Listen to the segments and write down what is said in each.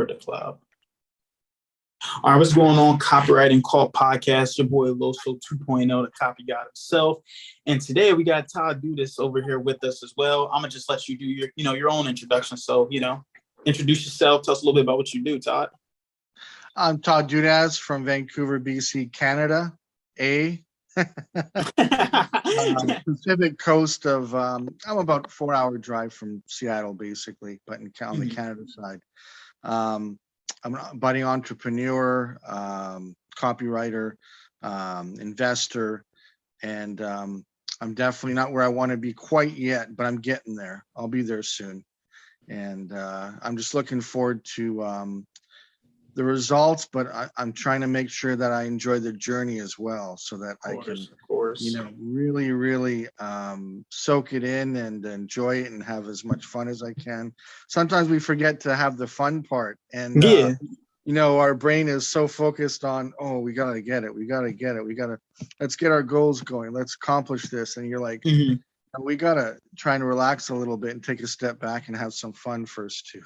Record the cloud. All right, what's going on? Copywriting Cult Podcast. Your boy Loso 2.0, the copy god himself. And today we got Todd Dudas over here with us as well. I'm gonna just let you do your own introduction. So, introduce yourself. Tell us a little bit about what you do, Todd. I'm Todd Dudas from Vancouver, BC, Canada. Pacific coast of, I'm about a 4-hour drive from Seattle, basically, but on the Canada side. I'm a budding entrepreneur, copywriter, investor, and I'm definitely not where I want to be quite yet, but I'm getting there. I'll be there soon. And I'm just looking forward to the results, but I'm trying to make sure that I enjoy the journey as well, so that I can, really, really soak it in and enjoy it and have as much fun as I can. Sometimes we forget to have the fun part, and our brain is so focused on, we gotta get it, let's get our goals going, let's accomplish this, and you're like, we gotta try and relax a little bit and take a step back and have some fun first too.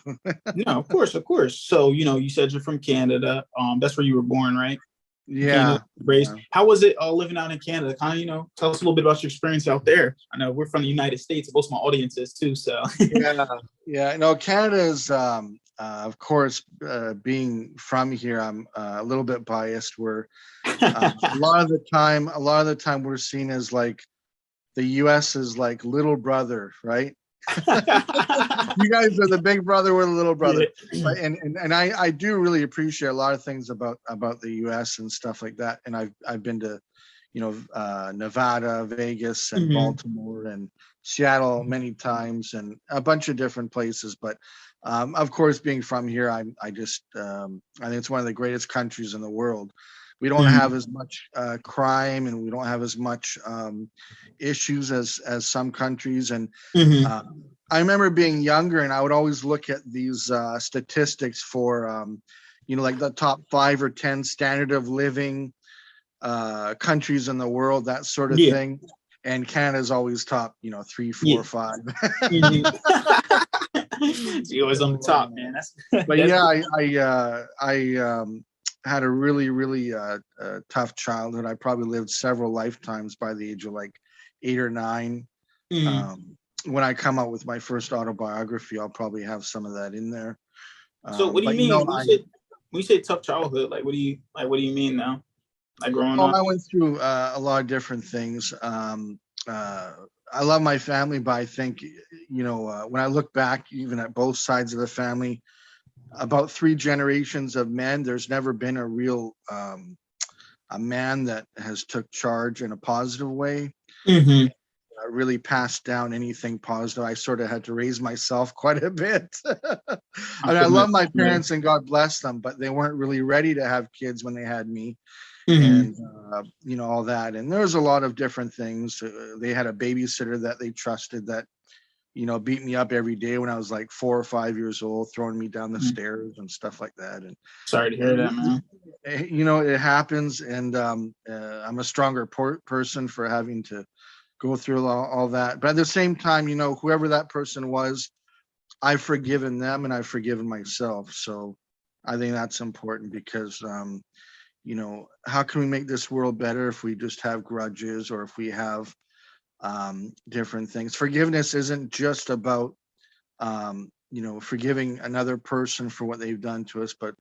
No, of course. So, you said you're from Canada. That's where you were born, right? Yeah. Raised. Yeah. How was it living out in Canada? Kind of, tell us a little bit about your experience out there. I know we're from the United States, most of my audience is too. So yeah. No, Canada is, of course, being from here, I'm a little bit biased. Where a lot of the time we're seen as like the U.S. is like little brother, right? You guys are the big brother, we're the little brother. But, and I do really appreciate a lot of things about the U.S. and stuff like that. And I've been to, Nevada, Vegas, and Baltimore, and Seattle many times, and a bunch of different places. But of course, being from here, I think it's one of the greatest countries in the world. We don't have as much crime, and we don't have as much issues as some countries. And I remember being younger, and I would always look at these statistics for, like the top 5 or 10 standard of living countries in the world, that sort of thing. And Canada's always top, 3, 4, 5. You're always on the top, man. I had a really, really tough childhood. I probably lived several lifetimes by the age of like 8 or 9. When I come out with my first autobiography, I'll probably have some of that in there. So what do you mean when you say tough childhood? Like, what do you mean now? Like growing up? I went through a lot of different things. I love my family, but I think, when I look back, even at both sides of the family, about 3 generations of men, there's never been a real a man that has took charge in a positive way. Really passed down anything positive. I sort of had to raise myself quite a bit. I love my parents and God bless them, but they weren't really ready to have kids when they had me. And all that. And there was a lot of different things. They had a babysitter that they trusted that beat me up every day when I was like 4 or 5 years old, throwing me down the stairs and stuff like that. And sorry to hear that, man. It happens, and I'm a stronger person for having to go through all that. But at the same time, whoever that person was, I've forgiven them and I've forgiven myself. So I think that's important, because how can we make this world better if we just have grudges, or if we have different things? Forgiveness isn't just about forgiving another person for what they've done to us, but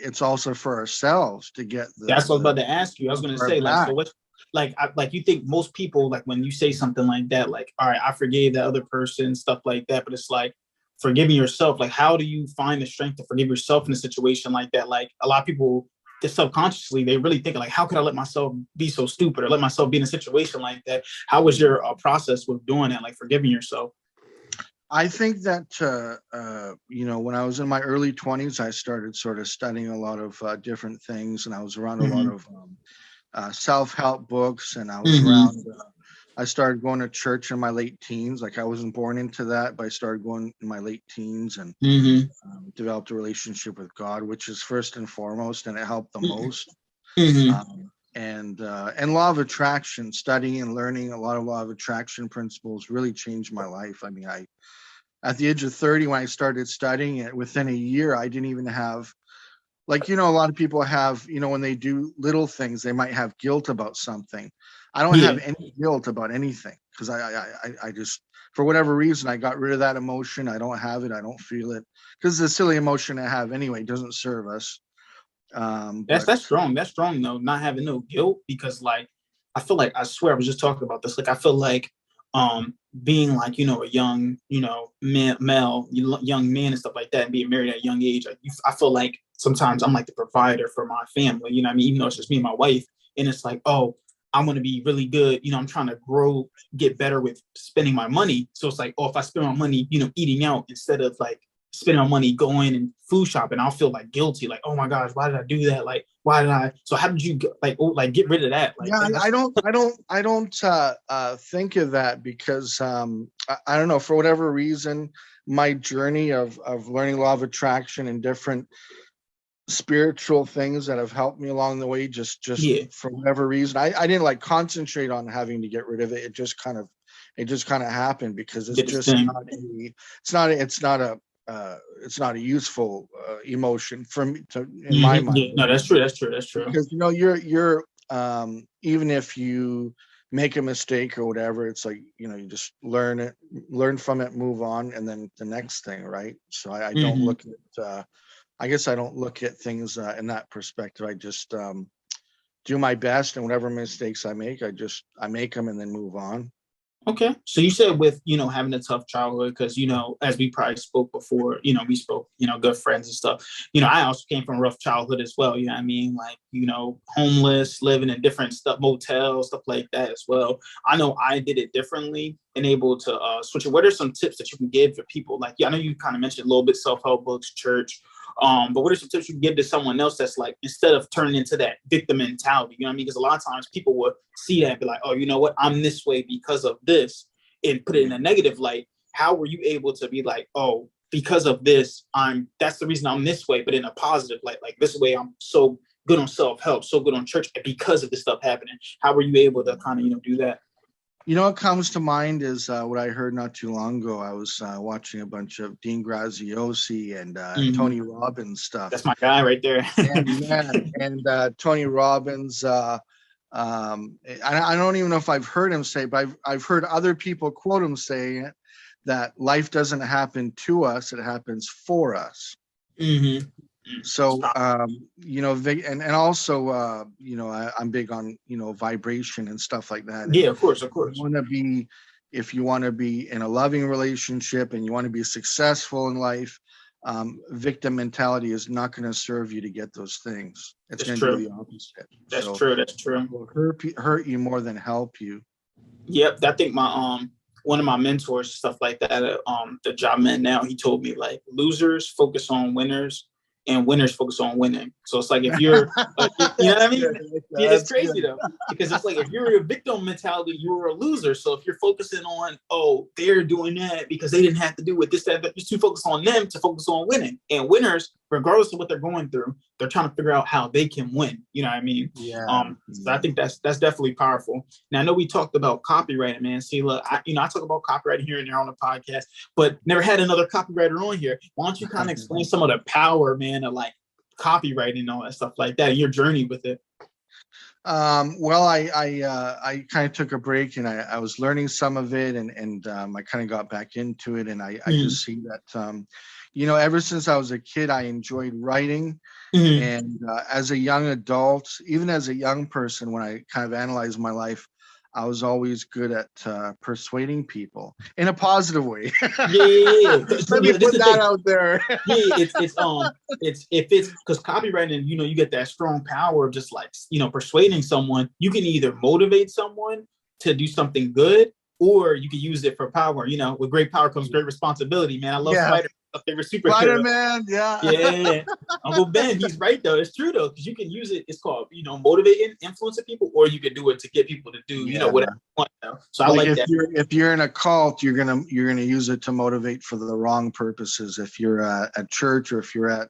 it's also for ourselves to get that's what I was about to ask you. I was going to say, like, so what, like you think most people, like, when you say something like that, like, all right, I forgave that other person, stuff like that, but it's like forgiving yourself. Like, how do you find the strength to forgive yourself in a situation like that? Like, a lot of people, just subconsciously, they really think like, how could I let myself be so stupid, or let myself be in a situation like that? How was your process with doing that, like forgiving yourself? I think that, when I was in my early 20s, I started sort of studying a lot of different things, and I was around a lot of self-help books, and I was around, I started going to church in my late teens. Like, I wasn't born into that, but I started going in my late teens, and developed a relationship with God, which is first and foremost, and it helped the most. And law of attraction, studying and learning a lot of law of attraction principles really changed my life. I mean, at the age of 30, when I started studying it, within a year, I didn't even have, like, a lot of people have, when they do little things, they might have guilt about something. I don't Yeah, have any guilt about anything, because I just, for whatever reason, I got rid of that emotion. I don't have it. I don't feel it, because it's a silly emotion to have anyway. It doesn't serve us. But that's strong. That's strong though, not having no guilt, because like I feel like, I swear I was just talking about this. Like I feel like being like, a young, male, young man and stuff like that, and being married at a young age, like I feel like sometimes I'm like the provider for my family, you know what I mean? Even though it's just me and my wife, and it's like, oh, I'm gonna be really good, I'm trying to grow, get better with spending my money. So it's like, oh, if I spend my money, eating out instead of like spending my money going and food shopping, I'll feel like guilty, like, oh my gosh, why did I do that? Like, why did I? So how did you get rid of that? Like, yeah, I don't think of that, because I don't know, for whatever reason, my journey of learning law of attraction and different spiritual things that have helped me along the way, just yeah, for whatever reason, I didn't like concentrate on having to get rid of it. It just kind of happened, because it's did this just thing. it's not a useful emotion for me, in my mind. Yeah, no, that's true. That's true. That's true. Because you're even if you make a mistake or whatever, it's like, you just learn from it, move on, and then the next thing, right? So I don't Mm-hmm. look at I guess I don't look at things in that perspective. I just do my best, and whatever mistakes I make, I make them and then move on. Okay. So you said with, having a tough childhood, because, as we probably spoke before, we spoke, good friends and stuff. I also came from a rough childhood as well. You know what I mean? Like, homeless, living in different stuff, motels, stuff like that as well. I know I did it differently and able to switch it. What are some tips that you can give for people? Like, yeah, I know you kind of mentioned a little bit self-help books, church. But what are some tips you can give to someone else that's like, instead of turning into that victim mentality, you know what I mean? Because a lot of times people will see that and be like, oh, you know what? I'm this way because of this, and put it in a negative light. How were you able to be like, oh, because of this, that's the reason I'm this way, but in a positive light, like this way, I'm so good on self-help, so good on church because of this stuff happening. How were you able to kind of, do that? What comes to mind is what I heard not too long ago. I was watching a bunch of Dean Graziosi and Tony Robbins stuff. That's my guy right there. and Tony Robbins, I don't even know if I've heard him say, but I've heard other people quote him saying it, that life doesn't happen to us, it happens for us. Mm-hmm. So, and also, I'm big on, vibration and stuff like that. And yeah, of course. if you want to be in a loving relationship and you want to be successful in life, victim mentality is not going to serve you to get those things. It's going to do the opposite. That's true. That's true. It will hurt you more than help you. Yep. I think my one of my mentors, stuff like that, the job I'm in now, he told me like, losers focus on winners and winners focus on winning. So it's like, if you're, you know what I mean? Yeah, it's crazy though, because it's like, if you're a victim mentality, you're a loser. So if you're focusing on, oh, they're doing that because they didn't have to do it, this, that, but you're too focused on them to focus on winning. And winners, regardless of what they're going through, they're trying to figure out how they can win. You know what I mean? Yeah. So I think that's definitely powerful. Now I know we talked about copywriting, man. See, look, I talk about copywriting here and there on the podcast, but never had another copywriter on here. Why don't you kind of explain some of the power, man, of like copywriting and all that stuff like that, and your journey with it? Well, I kind of took a break, and I was learning some of it, and I kind of got back into it, and I just see that, ever since I was a kid, I enjoyed writing. And as a young adult, even as a young person, when I kind of analyzed my life, I was always good at persuading people in a positive way. Yeah. Let me put that out there. Yeah, it's because copywriting, you get that strong power of just like, persuading someone. You can either motivate someone to do something good, or you can use it for power. With great power comes great responsibility, man. I love Spider. My favorite superhero. Spider-Man, yeah. Yeah. Uncle Ben, he's right though. It's true though, because you can use it. It's called, motivating, influencing people, or you can do it to get people to do, whatever you want. So I like that. If you're in a cult, you're gonna use it to motivate for the wrong purposes. If you're at church, or if you're at,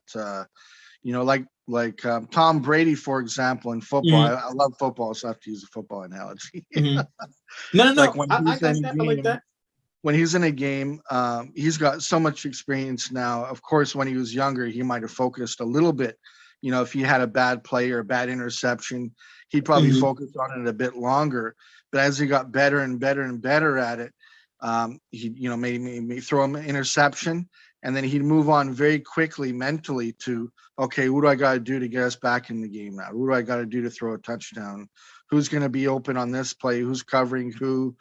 like Tom Brady, for example, in football. I love football, so I have to use a football analogy. No. Like when I like that. I like that. when he's in a game, he's got so much experience now. Of course, when he was younger, he might have focused a little bit. You know, if he had a bad play or a bad interception, he'd probably focus on it a bit longer. But as he got better and better and better at it, he, you know, maybe throw him an interception, and then he'd move on very quickly mentally to, okay, what do I got to do to get us back in the game now? What do I got to do to throw a touchdown? Who's going to be open on this play? Who's covering who?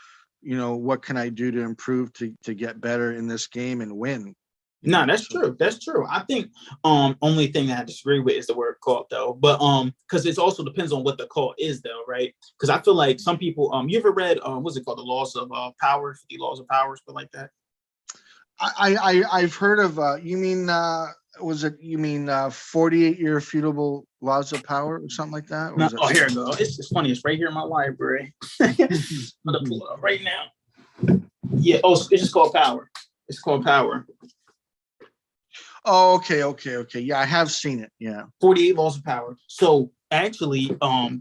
You know, what can I do to improve to get better in this game and win? No, that's true. That's true. I think only thing that I disagree with is the word cult though. But because it also depends on what the cult is though, right? Because I feel like some people you ever read what's it called? The Laws of Power, 50 Laws of Power, something like that. I've heard of you mean 48-year Irrefutable Laws of Power or something like that? No, oh, here it goes. It's funny. It's right here in my library. I'm gonna pull it up right now. Yeah. Oh, it's just called Power. It's called Power. Oh, okay. Yeah, I have seen it. Yeah. 48 Laws of Power. So actually,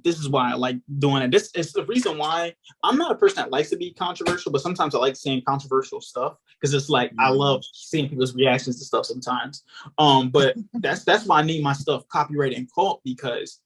this is why I like doing it. This is the reason why I'm not a person that likes to be controversial, but sometimes I like saying controversial stuff because it's like I love seeing people's reactions to stuff sometimes. But that's why I name my stuff copyright and cult, because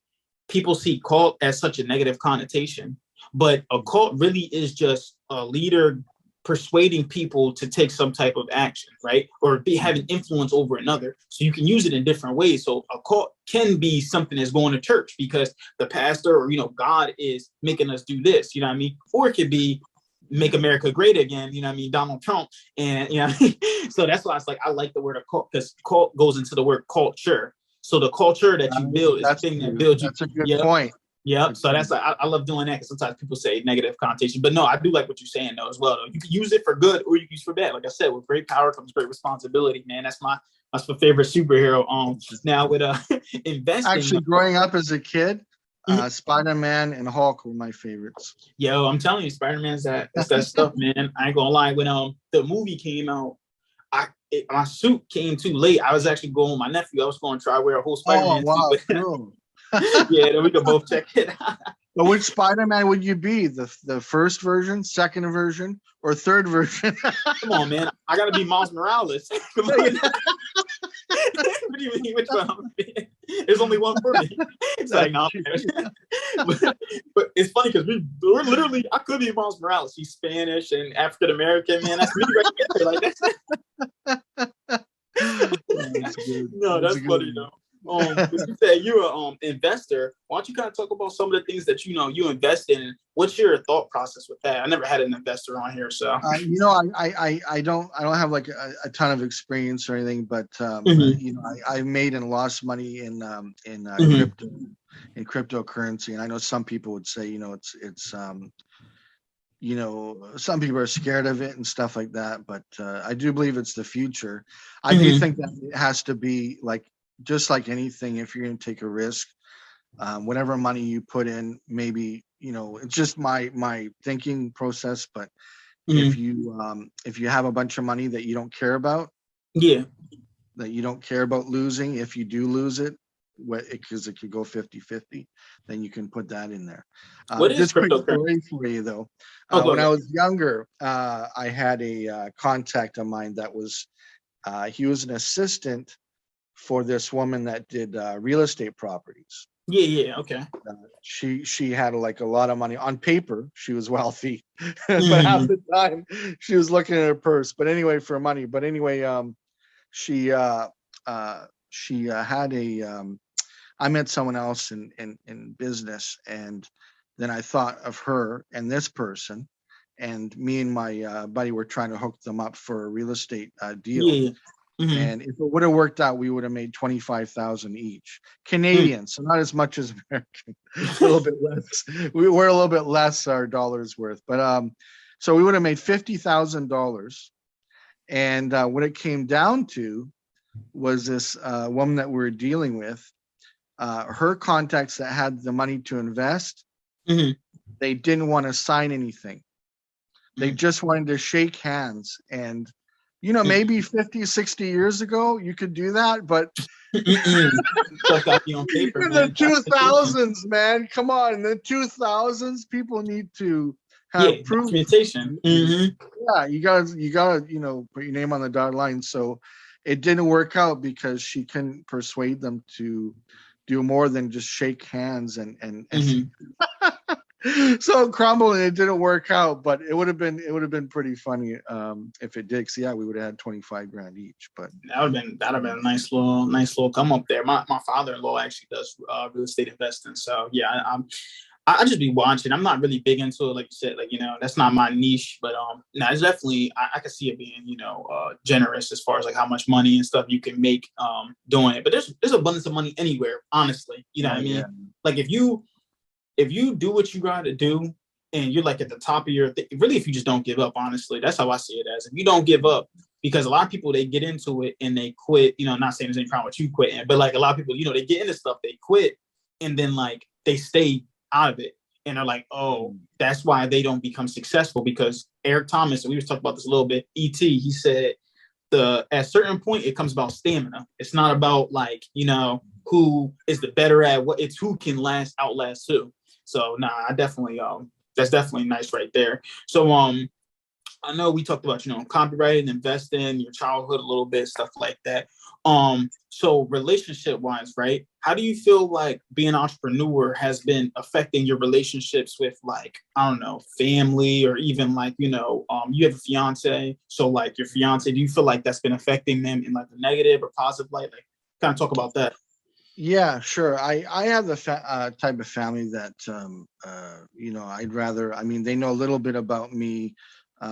people see cult as such a negative connotation. But a cult really is just a leader persuading people to take some type of action, right? Or be having influence over another. So you can use it in different ways. So a cult can be something that's going to church because the pastor or, you know, God is making us do this, you know what I mean? Or it could be make America great again, you know what I mean? Donald Trump. And, you know, so that's why it's like, I like the word of cult because cult goes into the word culture. So the culture that you build is the thing that builds you. That's a good point. Yeah, so that's I love doing that because sometimes people say negative connotation, but no, I do like what you're saying though as well. Though. You can use it for good or you can use it for bad. Like I said, with great power comes great responsibility, man. That's my favorite superhero. Now with investing. Actually, growing up as a kid, Spider-Man and Hulk were my favorites. Yo, I'm telling you, Spider-Man's that's that stuff, man. I ain't gonna lie. When the movie came out, my suit came too late. I was actually going with my nephew. I was going to try to wear a whole Spider-Man suit. Cool. Yeah, then we can both check it out. But which Spider-Man would you be? The first version, second version, or third version? Come on, man. I gotta be Miles Morales. Come on. What do you mean? Which one? There's only one for me. It's like, no. But it's funny because we're literally, I could be Miles Morales. He's Spanish and African American, man. That's me right there. Like that's no, that's funny though. You said you're an investor. Why don't you kind of talk about some of the things that you invest in? What's your thought process with that? I never had an investor on here, so I don't have like a ton of experience or anything, but I made and lost money in crypto, in cryptocurrency, and I know some people would say it's some people are scared of it and stuff like that, but I do believe it's the future. I do think that it has to be like. Just like anything, if you're going to take a risk, whatever money you put in, maybe, it's just my thinking process. But if you have a bunch of money that you don't care about, that you don't care about losing, if you do lose it, because it could go 50-50, then you can put that in there. What is quick story for you though? When I was younger, I had a contact of mine that was, he was an assistant for this woman that did real estate properties. Okay. She had like a lot of money on paper. She was wealthy, but half the time she was looking at her purse. But anyway, for money. But anyway, she had a. I met someone else in business, and then I thought of her and this person, and me and my buddy were trying to hook them up for a real estate deal. And if it would have worked out, we would have made 25,000 each Canadian, so not as much as American. A little bit less. We're a little bit less our dollars worth, but so we would have made $50,000. And what it came down to was this woman that we were dealing with. Her contacts that had the money to invest, they didn't want to sign anything. They just wanted to shake hands and. Maybe 50, 60 years ago, you could do that, but on paper, in the 2000s, man, come on. In the 2000s, people need to have Yeah, proof. documentation. Yeah, you gotta, put your name on the dotted line. So it didn't work out because she couldn't persuade them to do more than just shake hands and so it crumbled and it didn't work out. But it would have been pretty funny if it did. 'Cause yeah, we would have had 25 grand each. But That'd have been a nice little come up there. My father-in-law actually does real estate investing, so yeah, I just be watching. I'm not really big into it, like you said, like that's not my niche. But no, it's definitely I can see it being generous as far as like how much money and stuff you can make doing it. But there's abundance of money anywhere, honestly. You know oh what I mean? yeah, Like if you do what you got to do and you're like at the top of your really, if you just don't give up, honestly, that's how I see it as. If you don't give up, because a lot of people, they get into it and they quit, not saying there's any problem with you quitting, but like a lot of people, they get into stuff, they quit, and then like they stay out of it and they're like, oh, that's why they don't become successful. Because Eric Thomas, and we was talking about this a little bit, he said at a certain point it comes about stamina. It's not about like who is the better at what, it's who can outlast who. So I definitely that's definitely nice right there. So I know we talked about copywriting, investing, your childhood a little bit, stuff like that. So relationship wise, right? How do you feel like being an entrepreneur has been affecting your relationships with, like, I don't know, family, or even like you have a fiance, so like your fiance, do you feel like that's been affecting them in like a negative or positive light? Like, kind of talk about that. yeah, sure. I have the type of family that I'd rather. I mean, they know a little bit about me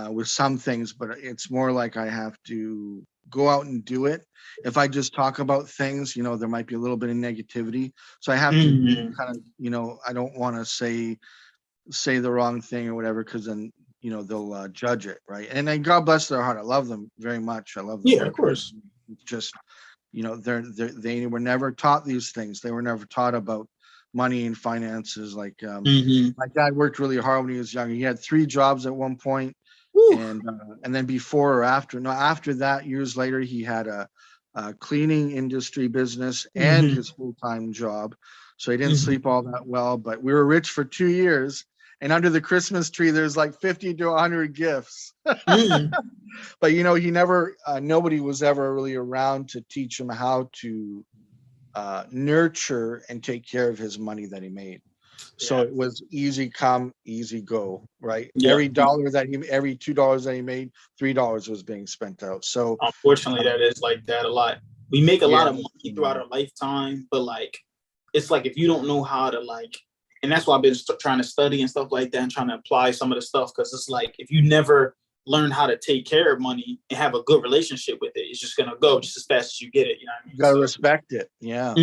with some things, but it's more like I have to go out and do it. If I just talk about things, there might be a little bit of negativity. So I have to kind of, I don't want to say the wrong thing or whatever, because then they'll judge it, right? And then God bless their heart. I love them very much. I love them. Yeah, of course. Just they were never taught these things. They were never taught about money and finances. Like my dad worked really hard when he was younger. He had 3 jobs at one point. Woo. And then before or after, no, after that, years later, he had a cleaning industry business and his full-time job. So he didn't sleep all that well, but we were rich for 2 years. And under the Christmas tree, there's like 50 to 100 gifts. But he never, nobody was ever really around to teach him how to nurture and take care of his money that he made. So it was easy come, easy go, right? Yeah. Every $2 that he made, $3 was being spent out. So unfortunately, that is like that a lot. We make a lot of money throughout our lifetime, but like, it's like if you don't know how to like, and that's why I've been trying to study and stuff like that and trying to apply some of the stuff, because it's like if you never learn how to take care of money and have a good relationship with it, it's just gonna go just as fast as you get it. You know what I mean? You gotta respect it. Yeah.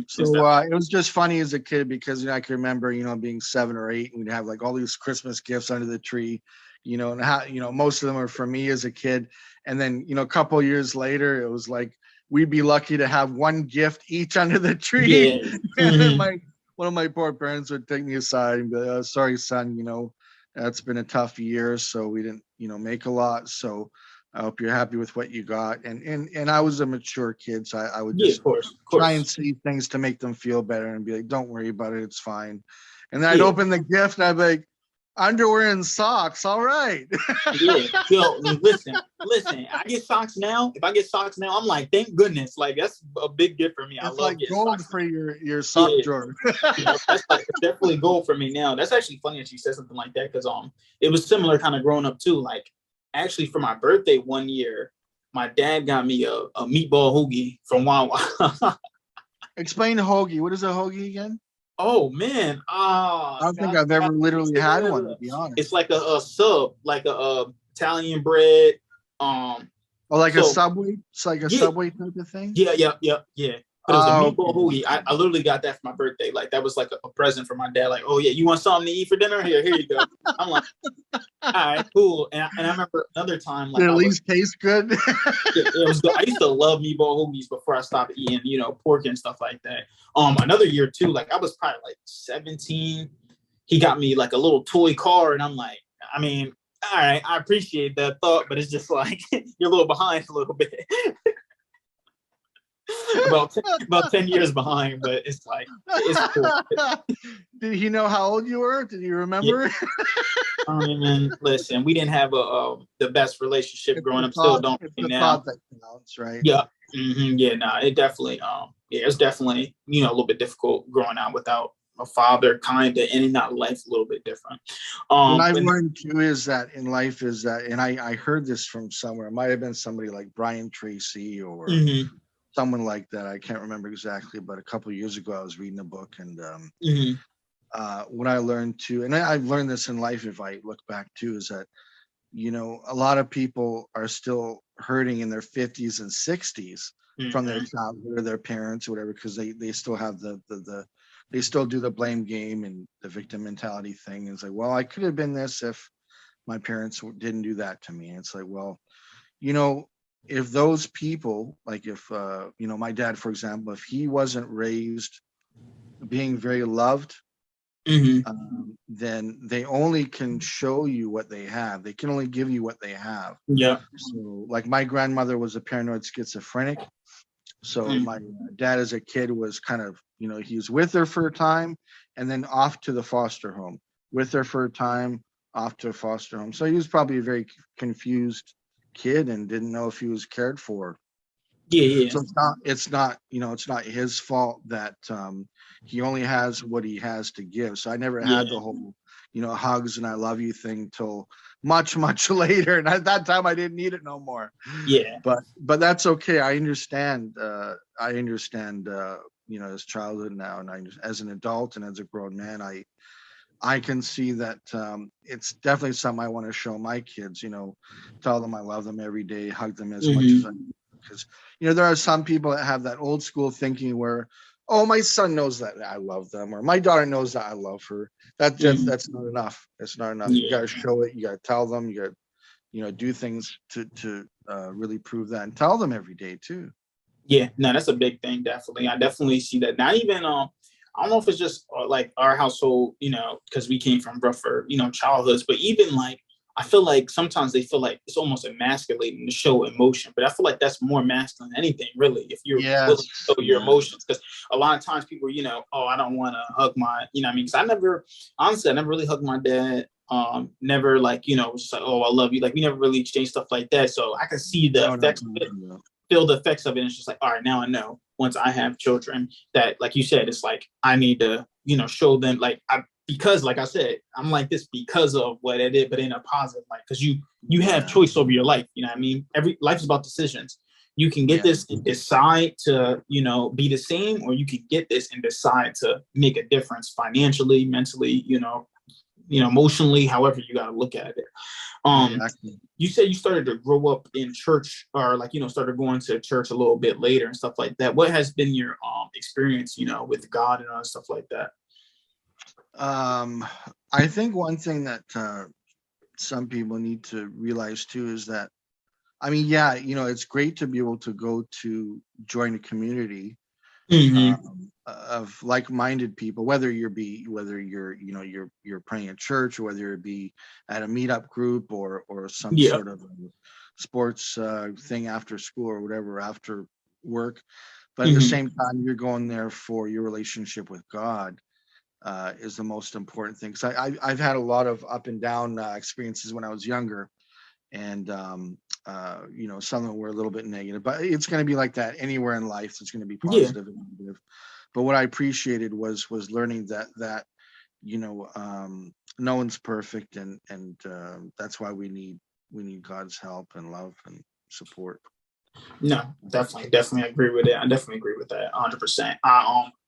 So it was just funny as a kid because I can remember being 7 or 8 and we'd have like all these Christmas gifts under the tree, and how most of them are for me as a kid. And then a couple of years later, it was like we'd be lucky to have one gift each under the tree. And then one of my poor parents would take me aside and be like, "Oh, sorry, son, that's been a tough year, so we didn't make a lot. So I hope you're happy with what you got." And I was a mature kid, so I would just of course. try and say things to make them feel better and be like, "Don't worry about it, it's fine." And then I'd open the gift and I'd be like, "Underwear and socks, all right." Yo, listen. I get socks now. If I get socks now, I'm like, thank goodness. Like, that's a big gift for me. It's I love like gold socks for your sock drawer. That's like definitely gold for me now. That's actually funny that you said something like that, because it was similar kind of growing up too. Like, actually, for my birthday one year, my dad got me a meatball hoagie from Wawa. Explain hoagie. What is a hoagie again? Oh man, I don't think I've ever literally had one, to be honest. It's like a sub, like a Italian bread. Like a Subway. It's like a Subway type of thing. Yeah. But it was a meatball hoagie. I literally got that for my birthday. Like, that was like a present from my dad. Like, oh yeah, you want something to eat for dinner? Here you go. I'm like, all right, cool. And I remember another time, like, did it at least taste good? It was good. I used to love meatball hoagies before I stopped eating, pork and stuff like that. Another year too, like I was probably like 17. He got me like a little toy car, and I'm like, I mean, all right, I appreciate that thought, but it's just like you're a little behind a little bit. about 10 years behind, but it's like it's cool. Did he know how old you were? Did you Yeah. remember? Listen, we didn't have the best relationship It's growing the up. Still thought. don't It's right the now. thought that counts, right? Yeah. Yeah. No, it definitely. Yeah, it's definitely a little bit difficult growing out without a father, kind of, and not life a little bit different. What I've And learned too is that in life is that, and I heard this from somewhere. It might have been somebody like Brian Tracy or mhm, someone like that. I can't remember exactly, but a couple of years ago, I was reading a book, and mhm, what I learned too, and I've learned this in life. If I look back too, is that a lot of people are still hurting in their 50s and 60s from their mhm. childhood or their parents or whatever, because they still have the they still do the blame game and the victim mentality thing. And it's like, well, I could have been this if my parents didn't do that to me. And it's like, well, you know, if those people, like if my dad, for example, if he wasn't raised being very loved, Mhm. then they only can show you what they have. They can only give you what they have. Yeah. So, like my grandmother was a paranoid schizophrenic. So Mhm. my dad, as a kid, was kind of, he was with her for a time, and then off to the foster home. With her for a time, off to a foster home. So he was probably a very confused kid and didn't know if he was cared for. Yeah. Yeah. So it's not his fault that he only has what he has to give. So I never had Yeah. the whole hugs and I love you thing till much much later, and at that time I didn't need it no more. Yeah. But that's okay. I understand. His childhood now, and as an adult and as a grown man, I can see that it's definitely something I want to show my kids. Tell them I love them every day, hug them as much as Mhm. I can, because there are some people that have that old school thinking where, oh, my son knows that I love them, or my daughter knows that I love her. Mhm. That's not enough. It's not enough. You got Yeah. to show it. You got to tell them. You got do things to really prove that, and tell them every day too. Yeah, no, that's a big thing. Definitely, I definitely see that. Not even I don't know if it's just like our household, because we came from rougher, childhoods. But even like, I feel like sometimes they feel like it's almost emasculating to show emotion. But I feel like that's more masculine than anything, really. If you're willing Yes, to show your yes. emotions, because a lot of times people, oh, I don't want to hug my, what I mean, because I never really hugged my dad. Never like, just like, oh, I love you. Like we never really exchanged stuff like that. So I can see the No, no, effects of no, it, no. feel the effects of it. And it's just like, all right, now I know once I have children that, like you said, it's like I need to, show them because like I said, I'm like this because of what I did, but in a positive light. Because you have Yeah, choice over your life. You know what I mean? Every life is about decisions. You can get yeah, this and decide to, be the same, or you can get this and decide to make a difference financially, mentally, emotionally, however you got to look at it. exactly. You said you started to grow up in church, or like started going to church a little bit later and stuff like that. What has been your experience, with God and all stuff like that? Um, I think one thing that some people need to realize too is that, I mean, yeah, it's great to be able to go to join a community Mm-hmm. of like-minded people, whether you're praying at church, or whether it be at a meetup group, or some Yeah. sort of sports thing after school or whatever, after work. But at the Mm-hmm. same time, you're going there for your relationship with God is the most important thing. Because I've had a lot of up and down experiences when I was younger, and some of them were a little bit negative, but it's going to be like that anywhere in life. It's going to be Yeah. positive and negative. But what I appreciated was learning that no one's perfect, and that's why we need God's help and love and support. No, definitely agree with it. I definitely agree with that 100%.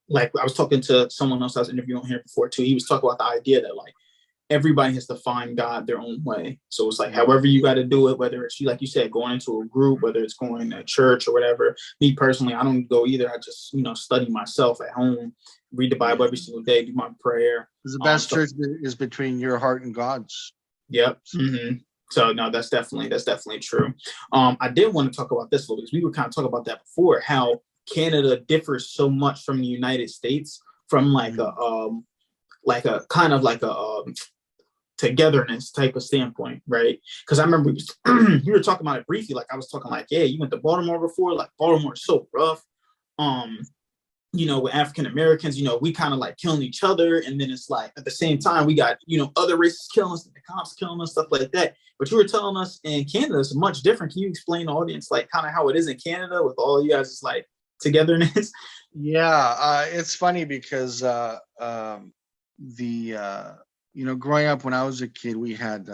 Like I was talking to someone else I was interviewing here before too. He was talking about the idea that like everybody has to find God their own way. So it's like Yeah, however you got to do it, whether it's you, like you said, going into a group, whether it's going to church or whatever. Me personally, I don't go either. I just study myself at home, read the yeah. Bible every single day, do my prayer. 'Cause the best So church is between your heart and God's. yep. Mm-hmm. So no, that's definitely true. I did want to talk about this a little because we were kind of talking about that before, how Canada differs so much from the United States from Mhm. like a kind of like a togetherness type of standpoint, right? Because I remember we were talking about it briefly. Like I was talking like, yeah, you went to Baltimore before. Like Baltimore is so rough. with African Americans, we kind of like killing each other. And then it's like at the same time, we got, other races killing us, the cops killing us, stuff like that. But you were telling us in Canada, it's much different. Can you explain to the audience, like kind of how it is in Canada with all you guys' like togetherness? Yeah, it's funny because growing up when I was a kid, we had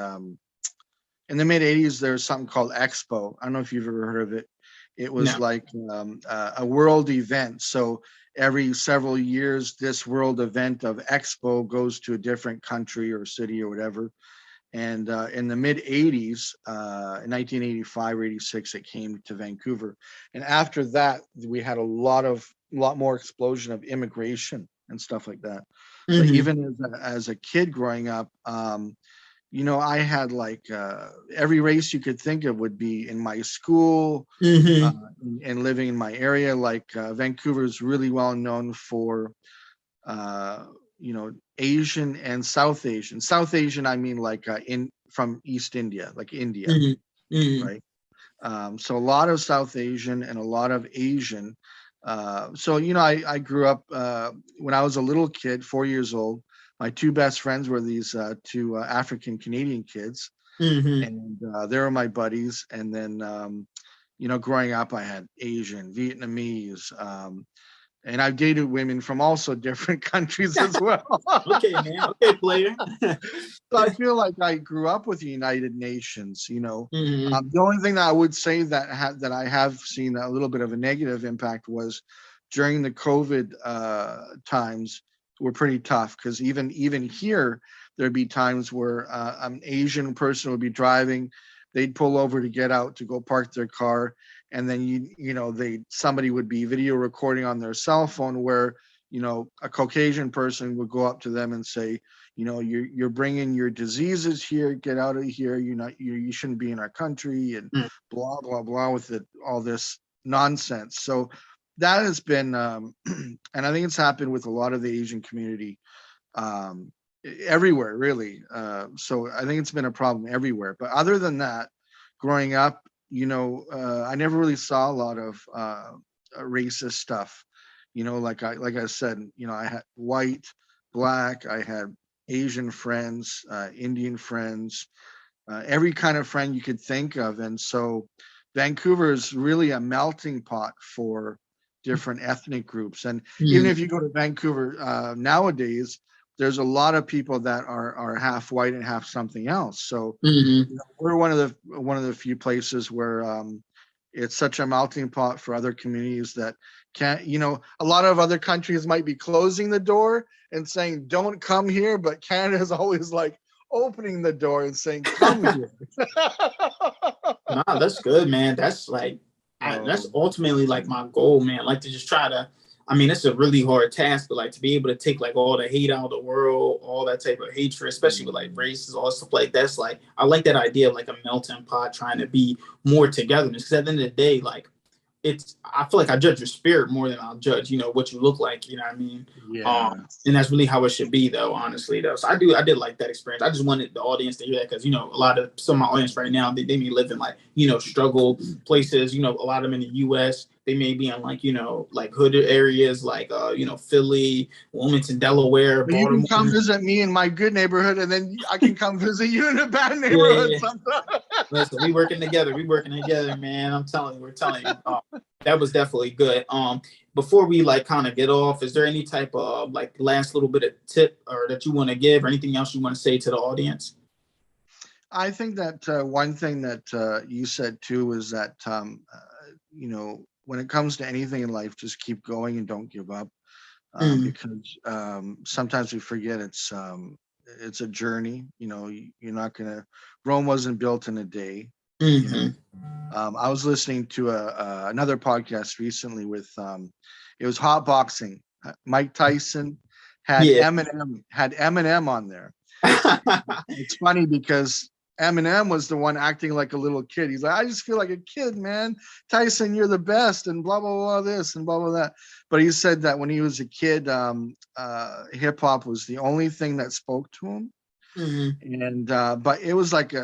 in the mid '80s there was something called Expo. I don't know if you've ever heard of it. It was like a world event. So every several years, this world event of Expo goes to a different country or city or whatever. And in the mid '80s, in 1985 or '86, it came to Vancouver. And after that, we had a lot more explosion of immigration and stuff like that. So even as a kid growing up, I had like every race you could think of would be in my school and living in my area. Like Vancouver is really well known for Asian and South Asian. South Asian, I mean like from East India, like India, right? So a lot of South Asian and a lot of Asian. So I grew up when I was a little kid, 4 years old. My two best friends were these two African Canadian kids, and they were my buddies. And then growing up, I had Asian, Vietnamese. And I've dated women from also different countries as well. Okay, man. Okay, player. So I feel like I grew up with the United Nations. The only thing that I would say that I have seen a little bit of a negative impact was during the COVID times were pretty tough, because even here there'd be times where an Asian person would be driving, they'd pull over to get out to go park their car, and then somebody would be video recording on their cell phone where a Caucasian person would go up to them and say, you're bringing your diseases here, get out of here, you shouldn't be in our country, and blah blah blah with all this nonsense. So that has been and I think it's happened with a lot of the Asian community everywhere, really. So I think it's been a problem everywhere. But other than that, growing up, I never really saw a lot of racist stuff. Like I said, I had white, black, I had Asian friends, Indian friends, every kind of friend you could think of. And so Vancouver is really a melting pot for different ethnic groups. And even if you go to Vancouver nowadays, there's a lot of people that are half white and half something else. So we're one of the few places where it's such a melting pot for other communities that can't. A lot of other countries might be closing the door and saying, "Don't come here," but Canada is always like opening the door and saying, "Come here." Nah, that's good, man. That's like that's ultimately like my goal, man. I like to just try to. I mean, it's a really hard task, but like to be able to take like all the hate out of the world, all that type of hatred, especially with like races, all stuff like that's like I like that idea of like a melting pot, trying to be more togetherness. Because at the end of the day, like I feel like I judge your spirit more than I'll judge, what you look like, you know what I mean? Yeah. And that's really how it should be, though, honestly, though. So I did like that experience. I just wanted the audience to hear that because, a lot of some of my audience right now, they may live in like, struggle places, a lot of them in the US. They may be in like, like hood areas like, Philly, Wilmington, Delaware, but Baltimore. You can come visit me in my good neighborhood, and then I can come visit you in a bad neighborhood sometime. Listen, we working together, man. I'm telling you, we're telling you. That was definitely good. Before we like kind of get off, is there any type of like last little bit of tip or that you want to give or anything else you want to say to the audience? I think that one thing that you said too is that, when it comes to anything in life, just keep going and don't give up. Because sometimes we forget it's a journey. You're not gonna. Rome wasn't built in a day. I was listening to another podcast recently with it was hot boxing. Mike Tyson had Eminem on there. It's funny because Eminem was the one acting like a little kid. He's like, I just feel like a kid, man. Tyson, you're the best, and blah, blah, blah, this and blah, blah, that. But he said that when he was a kid, hip hop was the only thing that spoke to him. And but it was like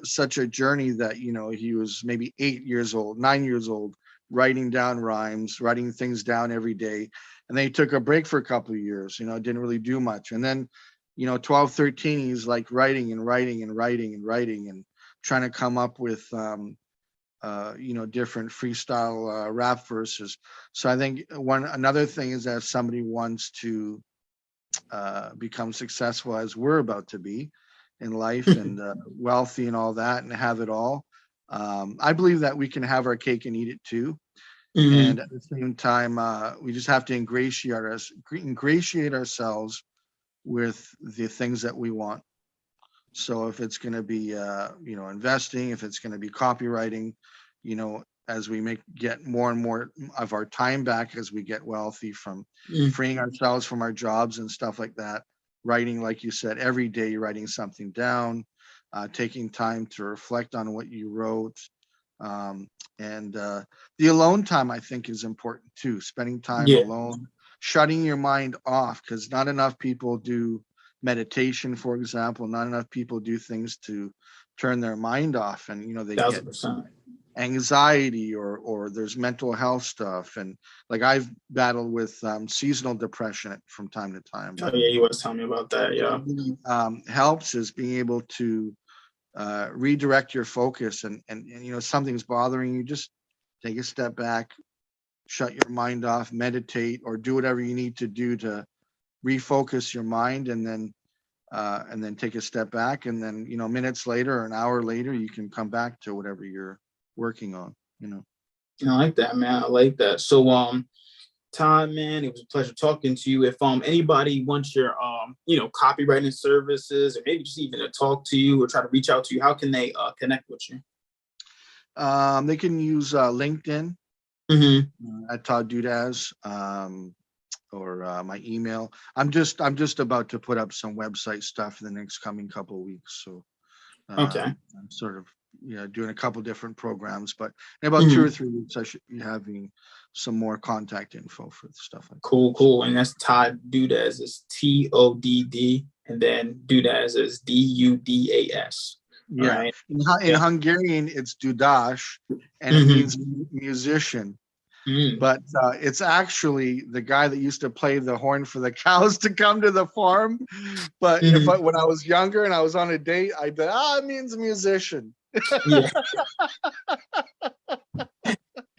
such a journey that he was maybe 8 years old, 9 years old writing down rhymes, writing things down every day. And then he took a break for a couple of years, didn't really do much. And then, 12, 13, he's like writing and writing and writing and writing and trying to come up with, different freestyle rap verses. So I think another thing is that if somebody wants to become successful as we're about to be in life and wealthy and all that and have it all, I believe that we can have our cake and eat it too. Mm-hmm. And at the same time, we just have to ingratiate ourselves with the things that we want. So if it's going to be, investing, if it's going to be copywriting, as we get more and more of our time back as we get wealthy from freeing ourselves from our jobs and stuff like that, writing, like you said, every day you're writing something down, taking time to reflect on what you wrote. And the alone time, I think, is important too. Spending time alone, shutting your mind off, because not enough people do meditation, for example. Not enough people do things to turn their mind off, and they 1,000%. get anxiety or there's mental health stuff. And like I've battled with seasonal depression from time to time. Oh yeah, you was telling me about that. Yeah. What really helps is being able to redirect your focus and something's bothering you, just take a step back, shut your mind off, meditate, or do whatever you need to do to refocus your mind, and then take a step back, and then minutes later or an hour later you can come back to whatever you're working on. I like that, man. I like that. So Todd, man, it was a pleasure talking to you. If anybody wants your copywriting services, or maybe just even to talk to you or try to reach out to you, how can they connect with you? They can use LinkedIn at Todd Dudas, or my email. I'm just about to put up some website stuff in the next coming couple of weeks. So okay, I'm sort of doing a couple different programs, but in about 2 or 3 weeks I should be having some more contact info for stuff like that. Cool. And that's Todd Dudas. It's TODD, and then Dudas is DUDAS. Yeah. Right. In Hungarian, it's Dudas, and it means musician. But it's actually the guy that used to play the horn for the cows to come to the farm. But when I was younger and I was on a date, I thought, it means musician. Yeah.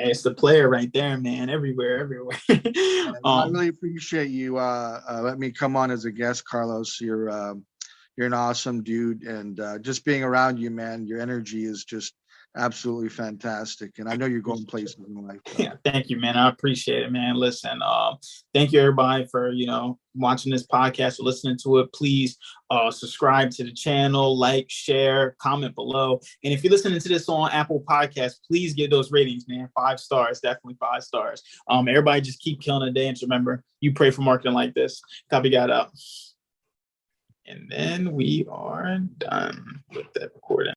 It's the player right there, man. Everywhere. I really appreciate you letting me come on as a guest, Carlos. You're an awesome dude, and just being around you, man, your energy is just absolutely fantastic, and I know you're going places in life. Yeah, thank you, man. I appreciate it, man. Listen, thank you everybody for watching this podcast or listening to it. Please subscribe to the channel, like, share, comment below, and if you're listening to this on Apple Podcasts, please give those ratings, man. 5 stars, definitely 5 stars. Everybody just keep killing the day, and remember, you pray for marketing like this. Copy God out. And then we are done with that recording.